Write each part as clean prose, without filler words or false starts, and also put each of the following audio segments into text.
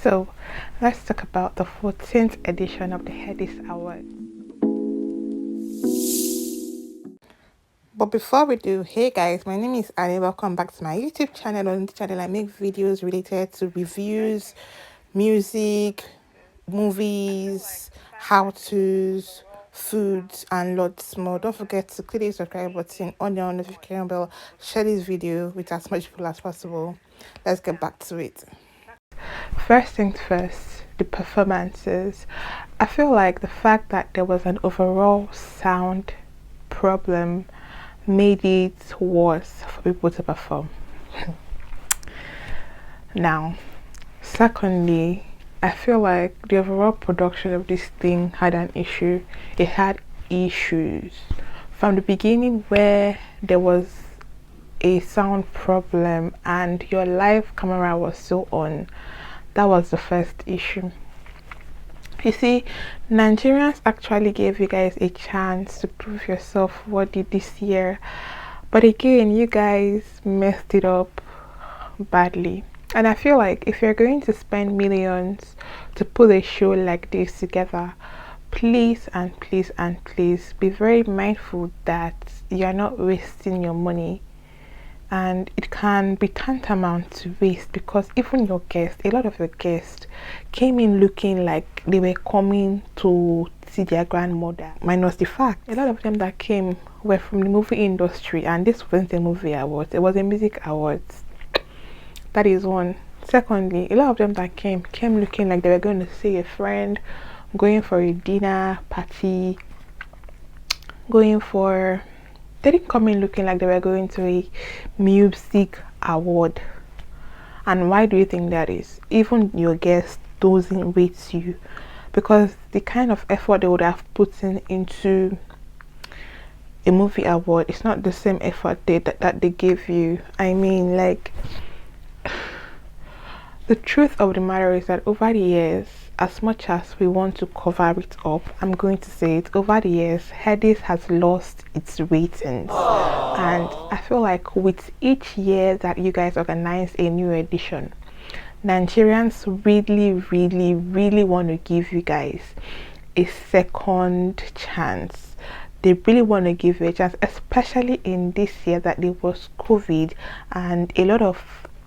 So let's talk about the 14th edition of the Headies Award. But before we do, hey guys, my name is Annie. Welcome back to my YouTube channel. On this channel, I make videos related to reviews, music, movies, how-tos, foods, and lots more. Don't forget to click the subscribe button, on your notification bell, share this video with as much people as possible. Let's get back to it. First things first, the performances. I feel like the fact that there was an overall sound problem made it worse for people to perform. Now, secondly, I feel like the overall production of this thing had an issue. It had issues from the beginning, where there was a sound problem and your live camera was still on. That was the first issue. You see, Nigerians actually gave you guys a chance to prove yourself worthy this year, but again, you guys messed it up badly. And I feel like if you're going to spend millions to put a show like this together, please and please and please be very mindful that you're not wasting your money. And it can be tantamount to waste, because even your guests, a lot of your guests came in looking like they were coming to see their grandmother, minus the fact a lot of them that came were from the movie industry, and this wasn't a movie awards, it was a music awards. That is one. Secondly, a lot of them that came looking like they were going to see a friend, going for a dinner party, they didn't come in looking like they were going to a music award. And why do you think that is? Even your guest doesn't rate you, because the kind of effort they would have put into a movie award is not the same effort that they gave you. I mean, like, the truth of the matter is that over the years, as much as we want to cover it up, I'm going to say it, over the years, Headies has lost its ratings. And I feel like with each year that you guys organize a new edition, Nigerians really want to give you guys a second chance. They really want to give you a chance, especially in this year that there was COVID and a lot of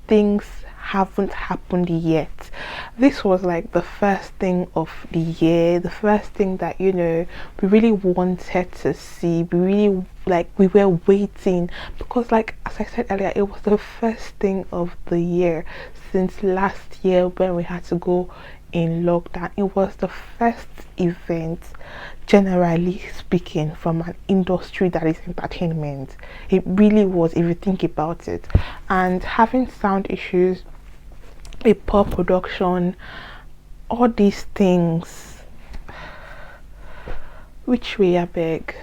things haven't happened yet. This was like the first thing of the year, the first thing that, you know, we really wanted to see. We were waiting, because, like, as I said earlier, it was the first thing of the year since last year when we had to go in lockdown. It was the first event, generally speaking, from an industry that is entertainment. It really was, if you think about it. And having sound issues, a poor production, all these things, which way, I beg?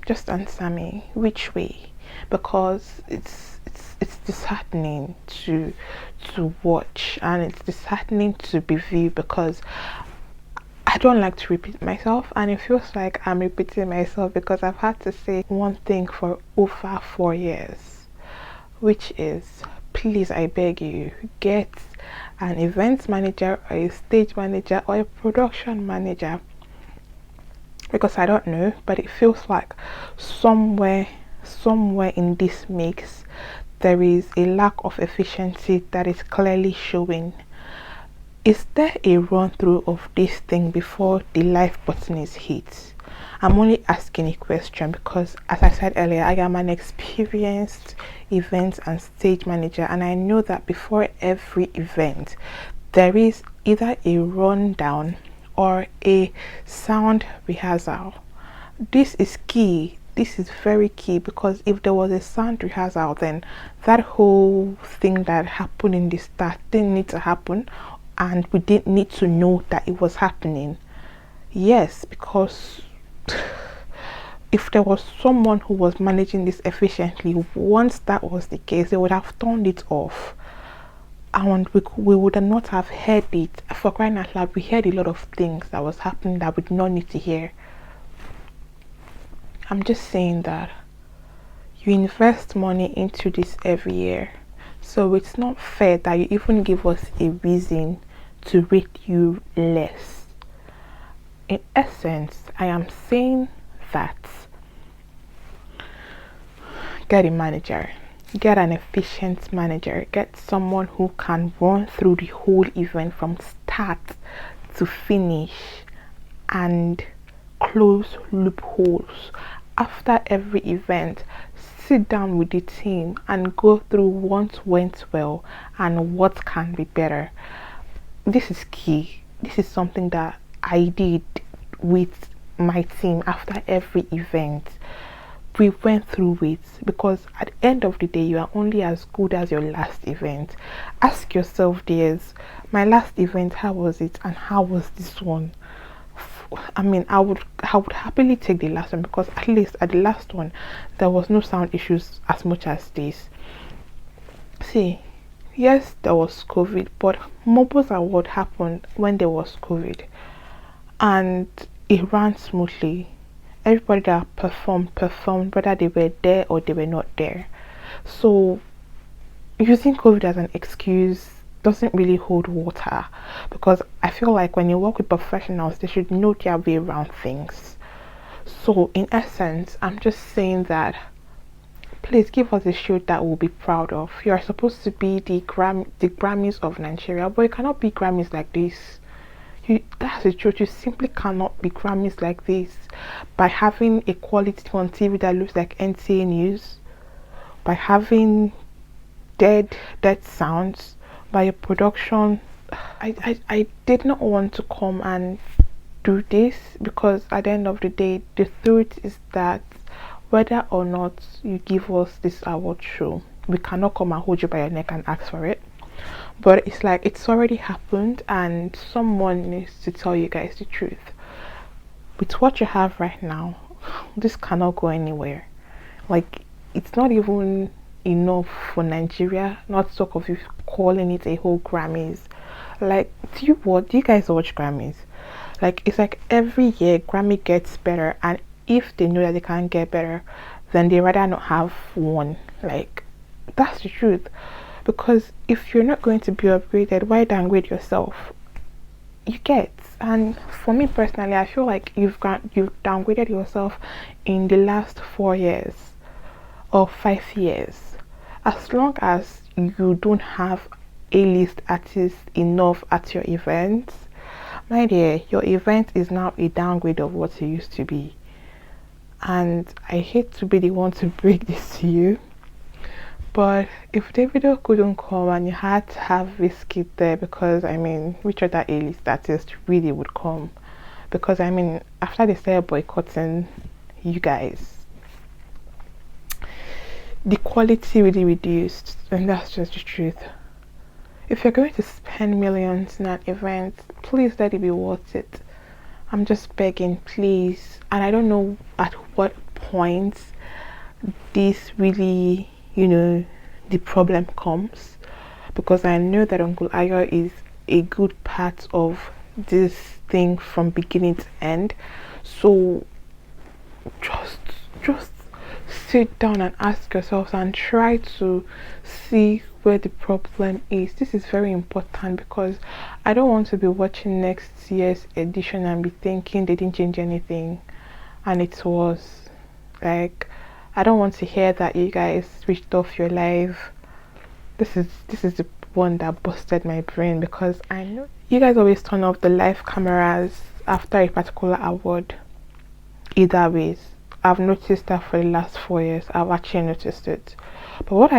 Just answer me, which way? Because it's disheartening to watch, and it's disheartening to be viewed, because I don't like to repeat myself, and it feels like I'm repeating myself because I've had to say one thing for over 4 years, which is, please, I beg you, get an events manager or a stage manager or a production manager, because I don't know, but it feels like somewhere in this mix there is a lack of efficiency that is clearly showing. Is there a run through of this thing before the live button is hit? I'm only asking a question because, as I said earlier, I am an experienced event and stage manager, and I know that before every event there is either a rundown or a sound rehearsal. This is key. This is very key, because if there was a sound rehearsal, then that whole thing that happened in the start didn't need to happen, and we didn't need to know that it was happening. Yes, because if there was someone who was managing this efficiently, once that was the case, they would have turned it off, and we would not have heard it. For crying out loud, we heard a lot of things that was happening that we did not need to hear. I'm just saying that you invest money into this every year, so it's not fair that you even give us a reason to rate you less. In essence, I am saying that get a manager, get an efficient manager, get someone who can run through the whole event from start to finish and close loopholes. After every event, sit down with the team and go through what went well and what can be better. This is key. This is something that I did with my team after every event. We went through it, because at the end of the day, you are only as good as your last event. Ask yourself this: my last event, how was it, and how was this one? I mean, I would happily take the last one, because at least at the last one there was no sound issues as much as this. See, yes, there was COVID, but Mobiles Award happened when there was COVID, and it ran smoothly. Everybody that performed, whether they were there or they were not there. So using COVID as an excuse doesn't really hold water, because I feel like when you work with professionals, they should know their way around things. So in essence, I'm just saying that please give us a show that we'll be proud of. You are supposed to be the Grammys of Nigeria, but you cannot be Grammys like this. That's the truth. You simply cannot be Grammys like this by having a quality on TV that looks like NTA News, by having dead sounds, by a production. I did not want to come and do this, because at the end of the day, the truth is that whether or not you give us this award show, we cannot come and hold you by your neck and ask for it. But it's like it's already happened, and someone needs to tell you guys the truth. With what you have right now, this cannot go anywhere. Like, it's not even enough for Nigeria, not to talk of you calling it a whole Grammys. Like, do you guys watch Grammys? Like, it's like every year Grammy gets better, and if they know that they can't get better, then they rather not have one. Like, that's the truth. Because if you're not going to be upgraded, why downgrade yourself? You get. And for me personally, I feel like you've downgraded yourself in the last 4 years or 5 years. As long as you don't have A-list artists enough at your events, my dear, your event is now a downgrade of what it used to be. And I hate to be the one to break this to you, but if Davido couldn't come and you had to have Wizkid there, because I mean, which other A-list artist really would come? Because I mean, after they started boycotting you guys, the quality really reduced, and that's just the truth. If you're going to spend millions in an event, please let it be worth it. I'm just begging, please. And I don't know at what point this really, the problem comes, because I know that Uncle Ayo is a good part of this thing from beginning to end. So just sit down and ask yourselves and try to see where the problem is. This is very important, because I don't want to be watching next year's edition and be thinking they didn't change anything and it was like, I don't want to hear that you guys switched off your live. This is the one that busted my brain, because I know you guys always turn off the live cameras after a particular award. Either ways, I've noticed that for the last 4 years. I've actually noticed it. But what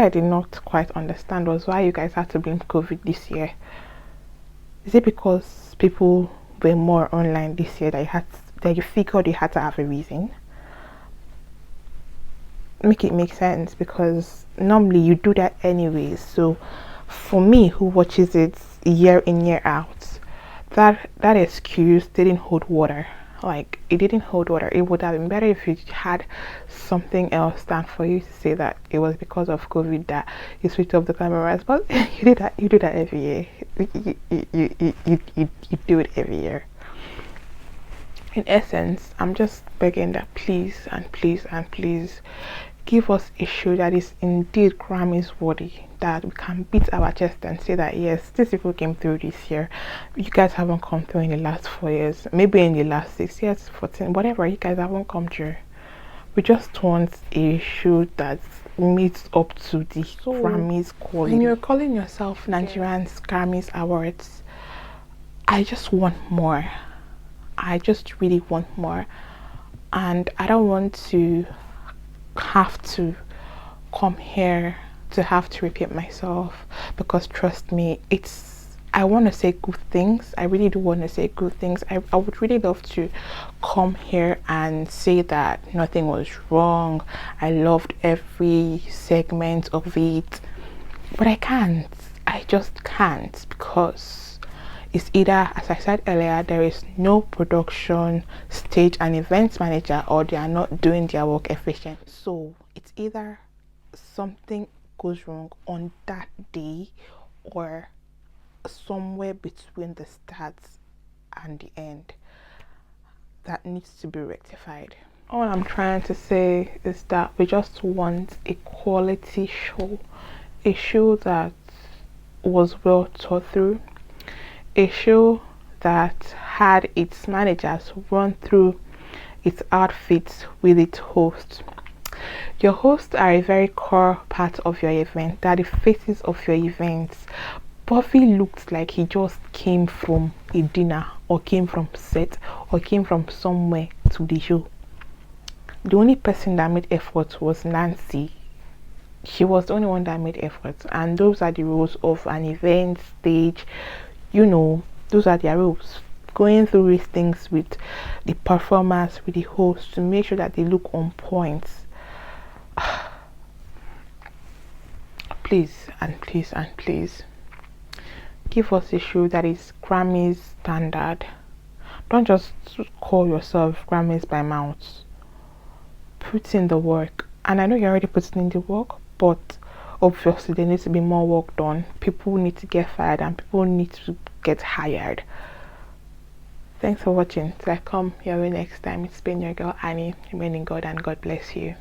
I did not quite understand was why you guys had to blame COVID this year. Is it because people were more online this year that you figured you had to have a reason? Make it make sense, because normally you do that anyways. So for me, who watches it year in year out, that excuse didn't hold water. Like, it didn't hold water. It would have been better if you had something else than for you to say that it was because of COVID that you switched off the cameras. But you do that every year. You do it every year. In essence, I'm just begging that please and please and please give us a show that is indeed Grammys worthy. that we can beat our chest and say that yes, these people came through this year. You guys haven't come through in the last 4 years, maybe in the last 6 years, 14, whatever. You guys haven't come through. We just want a show that meets up to the Grammys quality. When you're calling yourself Nigerian's Grammys Awards, I just want more. I just really want more, and I don't want to have to come here to have to repeat myself, because trust me, I want to say good things. I really do want to say good things. I would really love to come here and say that nothing was wrong. I loved every segment of it, but I can't. I just can't, because it's either, as I said earlier, there is no production, stage and events manager, or they are not doing their work efficient. So it's either something goes wrong on that day, or somewhere between the start and the end, that needs to be rectified. All I'm trying to say is that we just want a quality show, a show that was well thought through, a show that had its managers run through its outfits with its hosts. Your hosts are a very core part of your event. They are the faces of your events. Buffy looked like he just came from a dinner, or came from set, or came from somewhere to the show. The only person that made effort was Nancy. She was the only one that made effort, and those are the rules of an event stage. You know, those are their rules. Going through these things with the performers, with the host, to make sure that they look on point. Please and please and please, give us a show that is Grammys standard. Don't just call yourself Grammys by mouth. Put in the work. And I know you're already putting in the work, but obviously there needs to be more work done. People need to get fired and people need to get hired. Thanks for watching. Till I come your way next time, it's been your girl Annie. Remain in God, and God bless you.